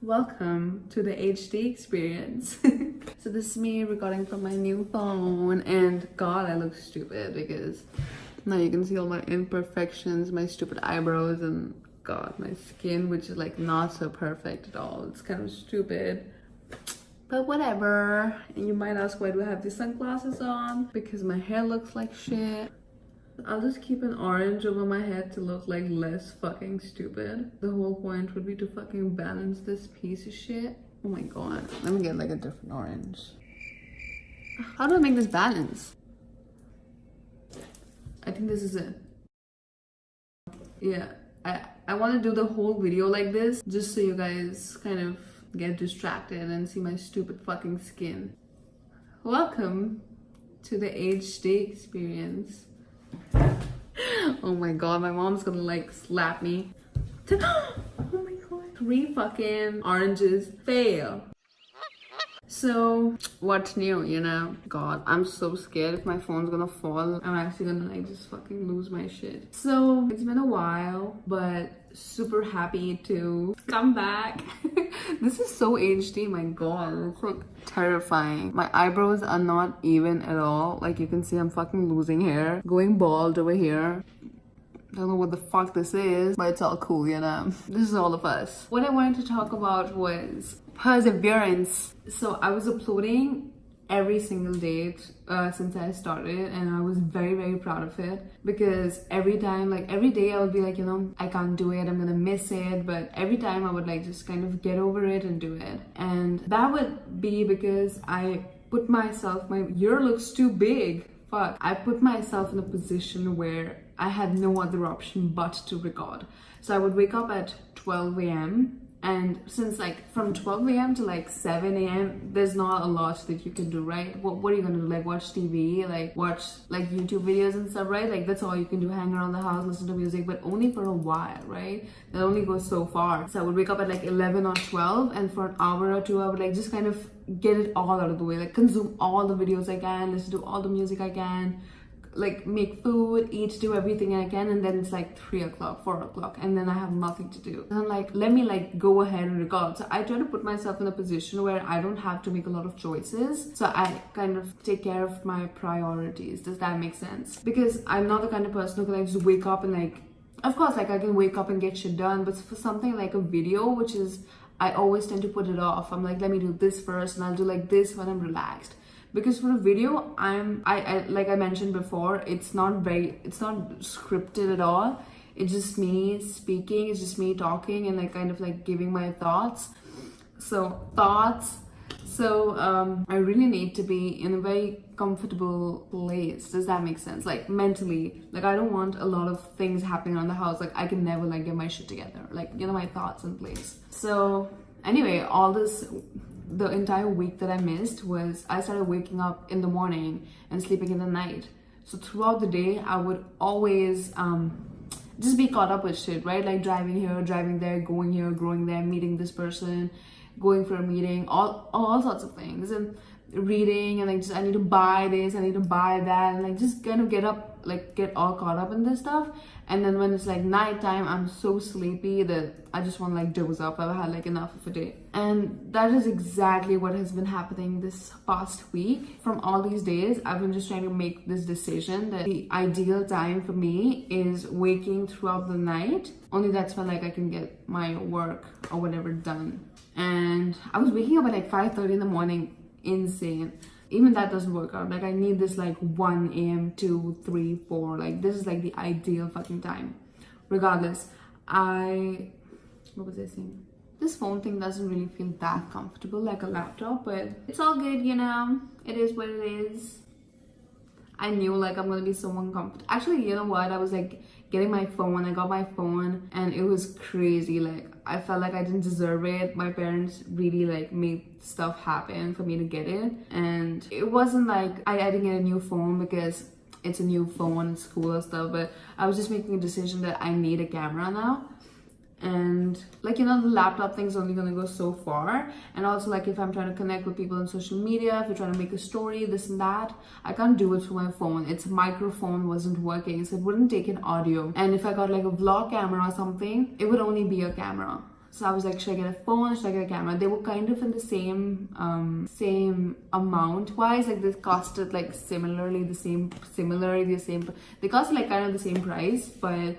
Welcome to the HD experience. So this is me recording from my new phone, and God, I look stupid because now you can see all my imperfections, my stupid eyebrows, and God, my skin, which is like not so perfect at all. It's kind of stupid, but whatever. And you might ask, why do I have these sunglasses on? Because my hair looks like shit. I'll just keep an orange over my head to look like less fucking stupid. The whole point would be to fucking balance this piece of shit. Oh my God, let me get like a different orange. How do I make this balance? I think this is it. Yeah, I want to do the whole video like this just so you guys kind of get distracted and see my stupid fucking skin. Welcome to the HD experience. Oh my God, my mom's gonna like slap me. Oh my God. 3 fucking oranges fail. So what's new, you know? God, I'm so scared if my phone's gonna fall. I'm actually gonna like just fucking lose my shit. So it's been a while, but super happy to come back. This is so HD, my God, it's like terrifying. My eyebrows are not even at all. Like you can see I'm fucking losing hair, going bald over here. Don't know what the fuck this is, but it's all cool, you know? This is all of us. What I wanted to talk about was perseverance. So I was uploading every single day since I started, and I was very proud of it, because every time, like every day I would be like, you know, I can't do it, I'm gonna miss it, but every time I would like just kind of get over it and do it. And that would be because I put myself, my ear looks too big, fuck. I put myself in a position where I had no other option but to record. So I would wake up at 12 a.m. and since like from 12 a.m. to like 7 a.m. there's not a lot that you can do, right? What are you gonna do? Like watch TV, like watch like YouTube videos and stuff, right? Like that's all you can do, hang around the house, listen to music, but only for a while, right? That only goes so far. So I would wake up at like 11 or 12, and for an hour or two I would like just kind of get it all out of the way, like consume all the videos I can, listen to all the music I can, like make food, eat, do everything I can, and then it's like 3 o'clock, 4 o'clock, and then I have nothing to do. And I'm like, let me like go ahead and record. So I try to put myself in a position where I don't have to make a lot of choices. So I kind of take care of my priorities. Does that make sense? Because I'm not the kind of person who can like just wake up and like, of course, like I can wake up and get shit done, but for something like a video, which is, I always tend to put it off. I'm like, let me do this first, and I'll do like this when I'm relaxed. Because for a video, I like I mentioned before, it's not scripted at all. It's just me speaking, it's just me talking and like kind of like giving my thoughts. So I really need to be in a very comfortable place. Does that make sense? Like mentally, like I don't want a lot of things happening around the house. Like I can never like get my shit together, like, you know, my thoughts in place. So anyway, all this, the entire week that I missed was I started waking up in the morning and sleeping in the night. So throughout the day, I would always just be caught up with shit, right? Like driving here, driving there, going here, going there, meeting this person, going for a meeting, all sorts of things, and reading, and like just I need to buy this, I need to buy that, and like just kind of get all caught up in this stuff. And then when it's like nighttime, I'm so sleepy that I just want to like doze off. I've had like enough of a day. And that is exactly what has been happening this past week. From all these days, I've been just trying to make this decision that the ideal time for me is waking throughout the night. Only that's when like I can get my work or whatever done. And I was waking up at like 5:30 in the morning. Insane. Even that doesn't work out. Like I need this like 1 a.m. 2, 3, 4. Like this is like the ideal fucking time. Regardless, what was I saying? This phone thing doesn't really feel that comfortable like a laptop, but it's all good, you know. It is what it is. I knew like I'm gonna be so uncomfortable. Actually, you know what? I was like getting my phone. I got my phone and it was crazy. Like I felt like I didn't deserve it. My parents really like made stuff happen for me to get it. And it wasn't like I didn't get a new phone because it's a new phone, it's cool and stuff, but I was just making a decision that I need a camera now. And like, you know, the laptop thing's only gonna go so far. And also like if I'm trying to connect with people on social media, if you're trying to make a story, this and that, I can't do it through my phone. Its microphone wasn't working, so it wouldn't take in audio. And if I got like a vlog camera or something, it would only be a camera. So I was like, should I get a phone? Should I get a camera? They were kind of in the same amount wise. Like they costed like similarly the same. They costed like kind of the same price, but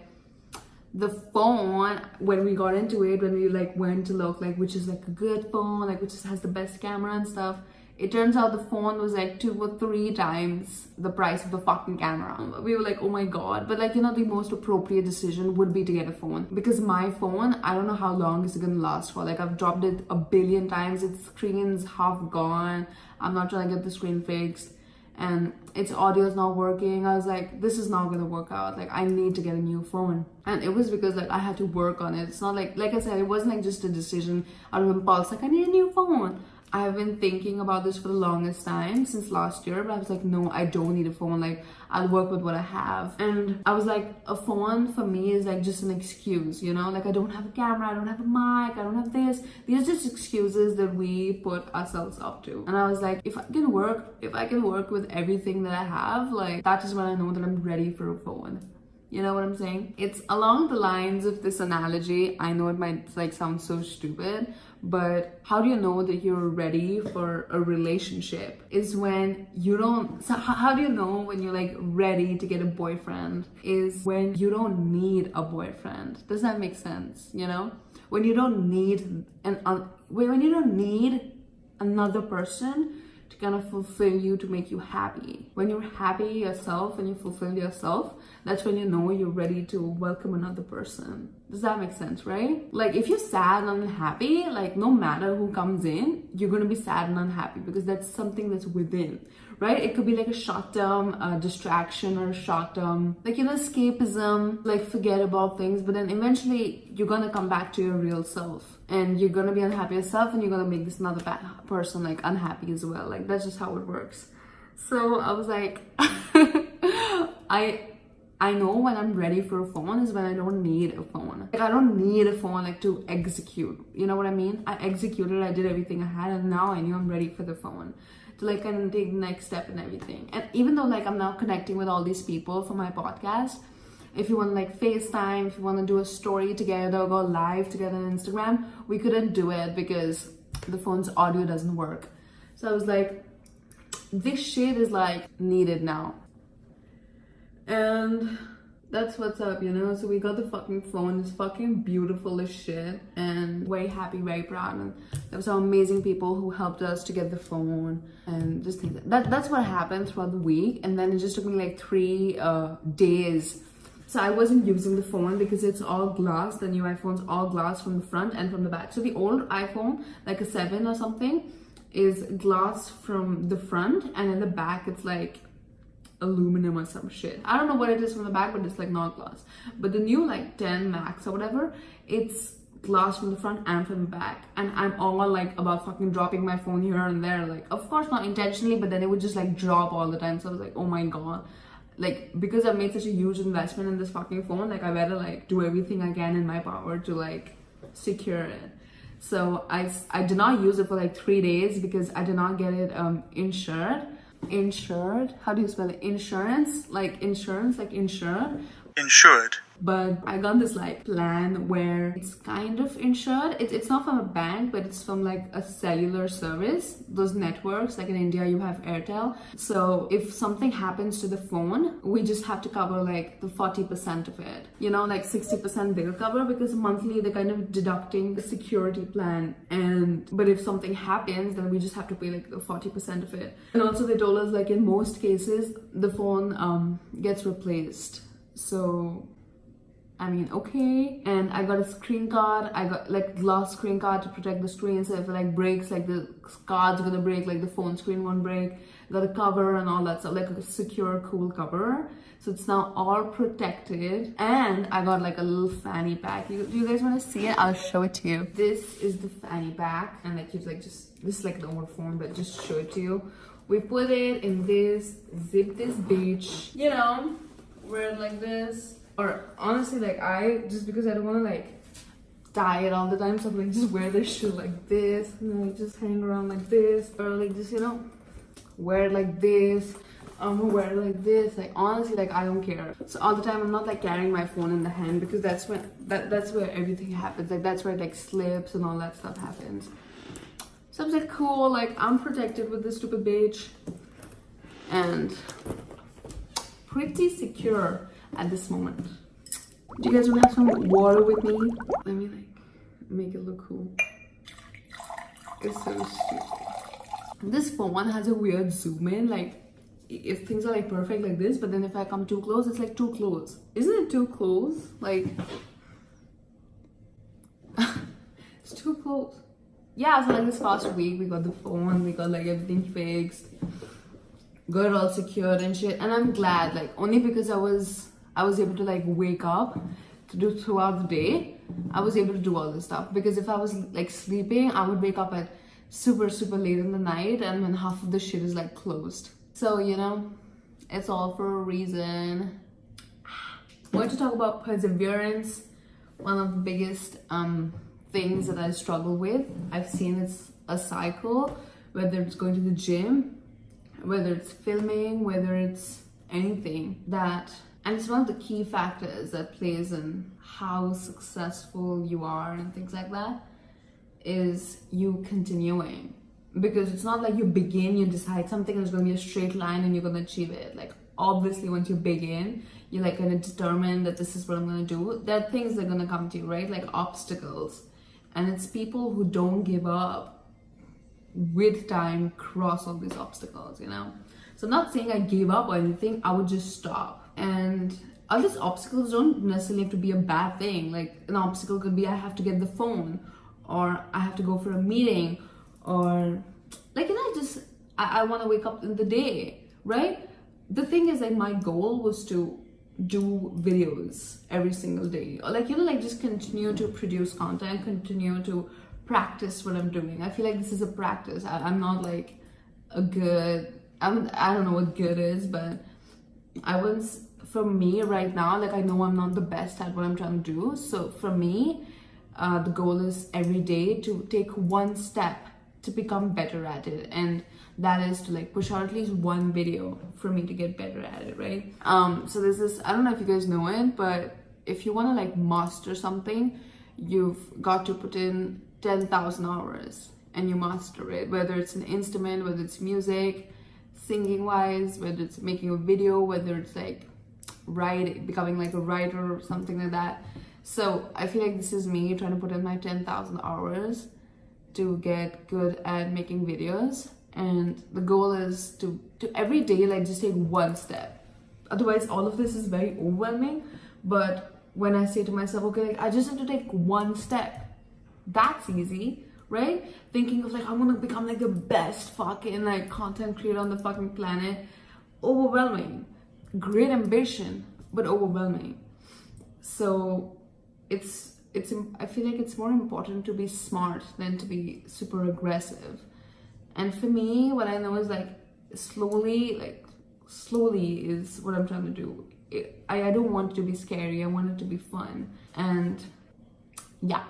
the phone, when we got into it, when we like went to look like which is like a good phone, like which has the best camera and stuff, it turns out the phone was like 2 or 3 times the price of the fucking camera. We were like, oh my god. But like, you know, the most appropriate decision would be to get a phone, because my phone, I don't know how long it's gonna last for. Like I've dropped it a billion times, its screen's half gone, I'm not trying to get the screen fixed, and its audio is not working. I was like, this is not gonna work out. Like I need to get a new phone. And it was because like I had to work on it. It's not like I said, it wasn't like just a decision out of impulse, like I need a new phone. I've been thinking about this for the longest time, since last year, but I was like, no, I don't need a phone. Like I'll work with what I have. And I was like, a phone for me is like just an excuse, you know, like I don't have a camera, I don't have a mic, I don't have this. These are just excuses that we put ourselves up to. And I was like, if I can work with everything that I have, like that is when I know that I'm ready for a phone. You know what I'm saying? It's along the lines of this analogy. I know it might like sound so stupid, but how do you know that you're ready for a relationship is when you don't. So how do you know when you're like ready to get a boyfriend is when you don't need a boyfriend. Does that make sense? You know, when you don't need when you don't need another person to kind of fulfill you, to make you happy. When you're happy yourself and you fulfill yourself, that's when you know you're ready to welcome another person. Does that make sense, right? Like if you're sad and unhappy, like no matter who comes in, you're gonna be sad and unhappy because that's something that's within, right? It could be like a short-term distraction or a short-term, like, you know, escapism, like forget about things, but then eventually you're gonna come back to your real self and you're gonna be unhappy yourself and you're gonna make this another bad person like unhappy as well. Like that's just how it works. So I was like, I know when I'm ready for a phone is when I don't need a phone. Like I don't need a phone like to execute. You know what I mean? I executed, I did everything I had, and now I knew I'm ready for the phone to like kind of take the next step and everything. And even though like I'm now connecting with all these people for my podcast, if you want to like FaceTime, if you want to do a story together, go live together on Instagram, we couldn't do it because the phone's audio doesn't work. So I was like, this shit is like needed now. And that's what's up, you know. So we got the fucking phone. It's fucking beautiful as shit, and very happy, very proud. And there were some amazing people who helped us to get the phone, and just think that's what happened throughout the week. And then it just took me like 3 days. So I wasn't using the phone because it's all glass. The new iPhone's all glass from the front and from the back. So the old iPhone, like a 7 or something, is glass from the front, and in the back it's like aluminum or some shit. I don't know what it is from the back, but it's like not glass. But the new like 10 Max or whatever, it's glass from the front and from the back. And I'm all like about fucking dropping my phone here and there, like of course not intentionally, but then it would just like drop all the time. So I was like, oh my god, like because I've made such a huge investment in this fucking phone, like I better like do everything I can in my power to like secure it. So I did not use it for like 3 days because I did not get it insured. How do you spell it? Insurance, like insured. But I got this like plan where it's kind of insured. It's not from a bank, but it's from like a cellular service, those networks. Like in India you have Airtel. So if something happens to the phone, we just have to cover like the 40% of it, you know, like 60% they'll cover because monthly they're kind of deducting the security plan. But if something happens, then we just have to pay like the 40% of it. And also they told us like in most cases the phone gets replaced. So I mean, okay. And I got a screen guard. I got like glass screen guard to protect the screen. So if it like breaks, like the card's gonna break, like the phone screen won't break. Got a cover and all that stuff, like a secure, cool cover. So it's now all protected. And I got like a little fanny pack. Do you guys want to see it? I'll show it to you. This is the fanny pack, and like you like just this is like the old phone, but just show it to you. We put it in this, zip this bitch, you know, wear it like this. Or honestly, like just because I don't want to like tie it all the time, so I'm like just wear this shit like this, and then like just hang around like this, or like just, you know, wear it like this. I'm gonna wear it like this. Like honestly, like I don't care. So all the time I'm not like carrying my phone in the hand, because that's when that's where everything happens. Like that's where like slips and all that stuff happens. So I'm like, cool, like I'm protected with this stupid beige and pretty secure at this moment. Do you guys want to have some water with me? Let me like make it look cool. It's so stupid. This phone has a weird zoom in, like if things are like perfect like this, but then if I come too close, it's like too close. Isn't it too close? Like it's too close. Yeah, so like this past week we got the phone, we got like everything fixed, got it all secured and shit, and I'm glad, like only because I was able to like wake up to do throughout the day. I was able to do all this stuff, because if I was like sleeping, I would wake up at super late in the night, and when half of the shit is like closed. So you know, it's all for a reason. I want to talk about perseverance. One of the biggest things that I struggle with. I've seen it's a cycle, whether it's going to the gym, whether it's filming, whether it's anything that, and it's one of the key factors that plays in how successful you are and things like that, is you continuing. Because it's not like you begin, you decide something is going to be a straight line and you're going to achieve it. Like obviously once you begin, you're like going to determine that this is what I'm going to do. There are things that are going to come to you, right? Like obstacles. And it's people who don't give up with time cross all these obstacles, you know? So I'm not saying I gave up or anything, I would just stop. And all these obstacles don't necessarily have to be a bad thing. Like an obstacle could be I have to get the phone, or I have to go for a meeting, or like, you know, I want to wake up in the day, right? The thing is, like, my goal was to do videos every single day, or like, you know, like just continue to produce content, continue to practice what I'm doing. I feel like this is a practice. I'm not like a good, I don't know what good is, but for me right now, like I know I'm not the best at what I'm trying to do. So for me, the goal is every day to take one step to become better at it, and that is to like push out at least one video for me to get better at it, right? So there's this, I don't know if you guys know it, but if you want to like master something, you've got to put in 10,000 hours and you master it, whether it's an instrument, whether it's music, singing wise, whether it's making a video, whether it's like becoming like a writer or something like that. So I feel like this is me trying to put in my 10,000 hours to get good at making videos, and the goal is to every day like just take one step. Otherwise all of this is very overwhelming. But when I say to myself, okay, like I just have to take one step, that's easy, right? Thinking of like I'm gonna become like the best fucking like content creator on the fucking planet, overwhelming. Great ambition, but overwhelming. So I feel like it's more important to be smart than to be super aggressive. And for me, what I know is like slowly is what I'm trying to do. I don't want it to be scary, I want it to be fun. And yeah,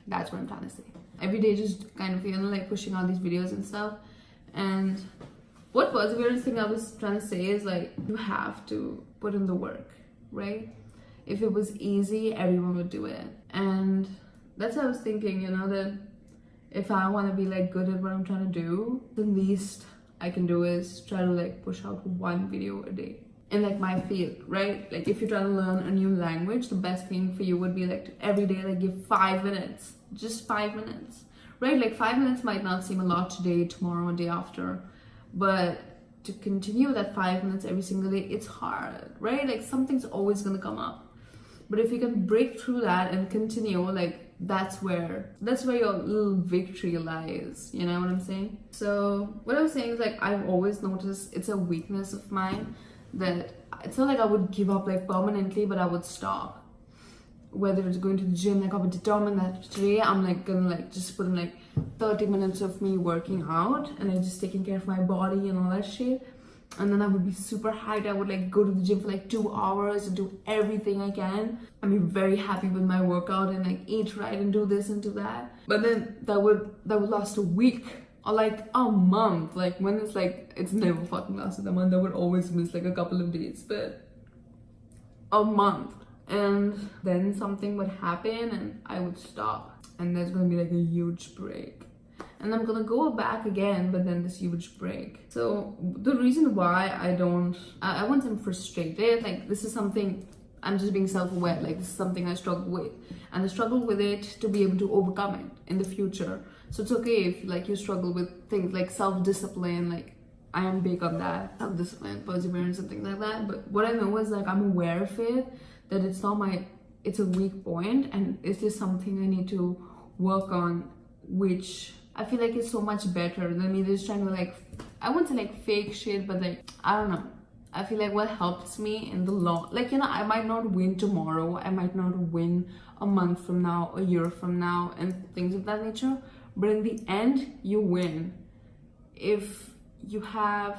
that's what I'm trying to say. Every day just kind of, you know, like pushing out these videos and stuff. And what perseverance thing I was trying to say is like, you have to put in the work, right? If it was easy, everyone would do it. And that's what I was thinking, you know, that if I want to be like good at what I'm trying to do, the least I can do is try to like push out one video a day in like my field, right? Like if you're trying to learn a new language, the best thing for you would be like to every day like give 5 minutes, just 5 minutes, right? Like 5 minutes might not seem a lot today, tomorrow, day after, but to continue that 5 minutes every single day, it's hard, right? Like something's always gonna come up. But if you can break through that and continue, like that's where your little victory lies, you know what I'm saying? So what I'm saying is like I've always noticed it's a weakness of mine that it's not like I would give up like permanently, but I would stop. Whether it's going to the gym, like I would determine that today I'm like gonna like just put in like 30 minutes of me working out and then just taking care of my body and all that shit. And then I would be super hyped. I would like go to the gym for like 2 hours and do everything I can. I'd be very happy with my workout and like eat right and do this and do that. But then that would last a week. or like a month. Like when it's like, it's never fucking lasted a month. I would always miss like a couple of days, but a month. And then something would happen and I would stop, and there's gonna be like a huge break, and I'm gonna go back again, but then this huge break. So the reason why I won't say I'm frustrated, like this is something, I'm just being self-aware, like this is something I struggle with, and I struggle with it to be able to overcome it in the future. So it's okay if like you struggle with things like self-discipline, like I am big on that, self-discipline, perseverance and things like that. But what I know is like I'm aware of it, that it's a weak point, and it's just something I need to work on, which I feel like it's so much better than me just trying to like, I wouldn't say like fake shit, but like, I don't know. I feel like what helps me in the long, like, you know, I might not win tomorrow, I might not win a month from now, a year from now, and things of that nature, but in the end, you win if you have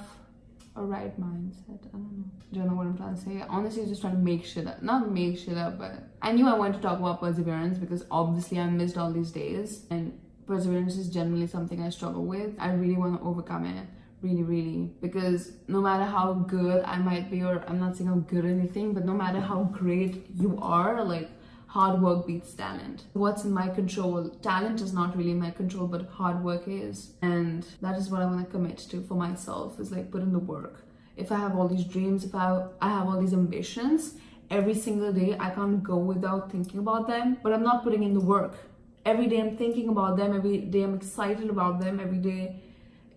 a right mindset. I don't know what I'm trying to say. Honestly, I'm just trying to make shit up. Not make shit up, but I knew I wanted to talk about perseverance because obviously I missed all these days, and perseverance is generally something I struggle with. I really want to overcome it. Really, because no matter how good I might be, or I'm not saying I'm good at anything, but no matter how great you are, like hard work beats talent. What's in my control? Talent is not really in my control, but hard work is. And that is what I want to commit to for myself, is like put in the work. If I have all these dreams, if I have all these ambitions, every single day I can't go without thinking about them, but I'm not putting in the work. Every day I'm thinking about them, every day I'm excited about them, every day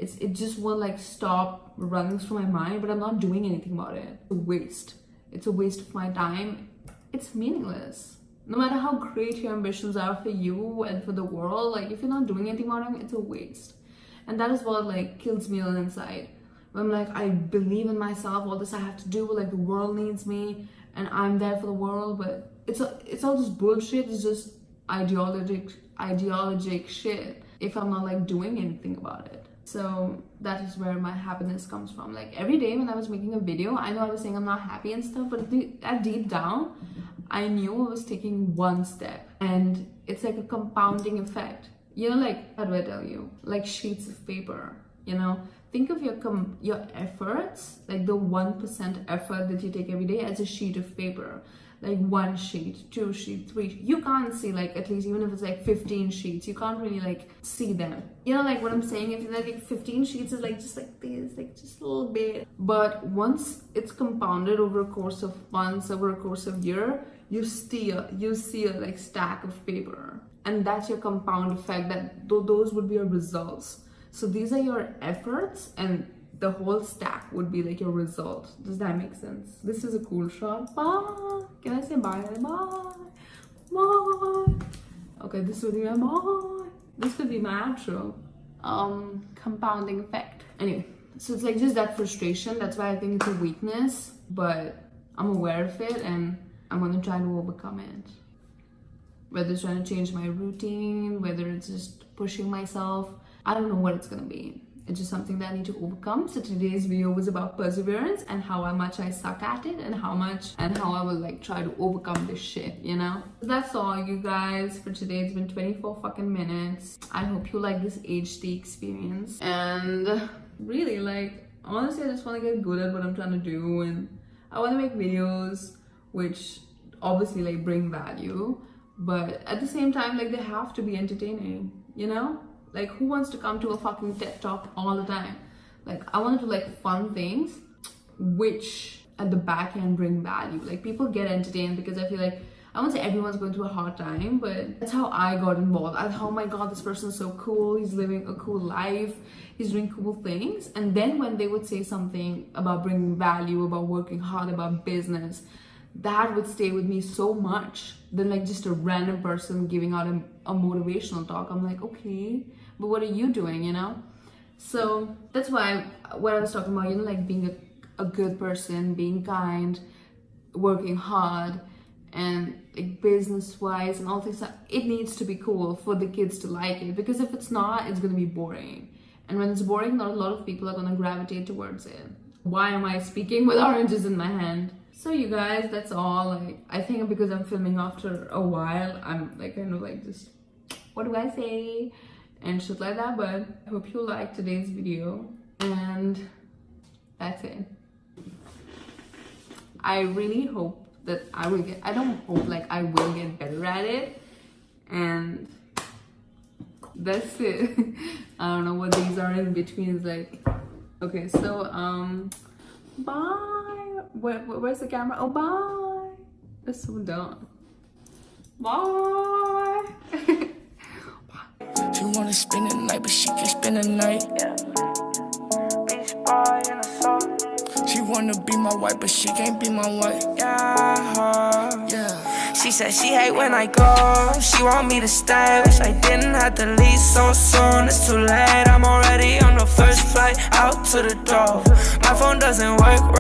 it just won't like stop running through my mind, but I'm not doing anything about it. It's a waste. It's a waste of my time. It's meaningless. No matter how great your ambitions are for you and for the world, like if you're not doing anything about it, it's a waste. And that is what like kills me on the inside. When I'm like, I believe in myself, all this I have to do, like the world needs me and I'm there for the world, but it's all just bullshit. It's just ideologic shit if I'm not like doing anything about it. So that is where my happiness comes from. Like every day when I was making a video, I know I was saying I'm not happy and stuff, but at deep down, I knew I was taking one step, and it's like a compounding effect. You know, like, how do I tell you? Like sheets of paper, you know? Think of your efforts, like the 1% effort that you take every day as a sheet of paper. Like 1 sheet, 2 sheets, 3 sheets. You can't see, like, at least even if it's like 15 sheets, you can't really like see them. You know, like what I'm saying, if like 15 sheets is like just like this, like just a little bit. But once it's compounded over a course of months, over a course of year, you see a like stack of paper. And that's your compound effect, that those would be your results. So these are your efforts, and the whole stack would be like your result. Does that make sense? This is a cool shot. Bye. Can I say bye? Bye. Bye. Okay, this would be my bye. This could be my outro. Compounding effect. Anyway, so it's like just that frustration. That's why I think it's a weakness, but I'm aware of it and I'm gonna try to overcome it. Whether it's trying to change my routine, whether it's just pushing myself, I don't know what it's gonna be. It's just something that I need to overcome. So today's video was about perseverance and how much I suck at it, and how I will like try to overcome this shit, you know? That's all, you guys, for today. It's been 24 fucking minutes. I hope you like this HD experience. And really, like, honestly, I just want to get good at what I'm trying to do, and I want to make videos which obviously like bring value, but at the same time, like, they have to be entertaining, you know? Like, who wants to come to a fucking TED Talk all the time? Like, I want to do like fun things which at the back end bring value. Like, people get entertained because I feel like, I won't say everyone's going through a hard time, but that's how I got involved. I thought, oh my god, this person's so cool, he's living a cool life, he's doing cool things. And then when they would say something about bringing value, about working hard, about business, that would stay with me so much than like just a random person giving out a motivational talk. I'm like, okay, but what are you doing, you know? So that's why what I was talking about, you know, like being a good person, being kind, working hard, and like business wise and all things, it needs to be cool for the kids to like it, because if it's not, it's gonna be boring. And when it's boring, not a lot of people are gonna gravitate towards it. Why am I speaking with oranges in my hand? So you guys, that's all. Like, I think because I'm filming after a while, I'm like kind of like just, what do I say? and shit like that. But I hope you liked today's video, and that's it. I really hope that I will get, I don't hope, like I will get better at it, and that's it. I don't know what these are in between. It's like, okay, so bye. Where's the camera? Oh, bye. That's so dumb. Bye. She wanna spend the night, but she can't spend the night. She wanna be my wife, but she can't be my wife. Yeah. She said she hate when I go. She want me to stay. Wish I didn't have to leave so soon. It's too late. I'm already on the first flight out to the door. My phone doesn't work.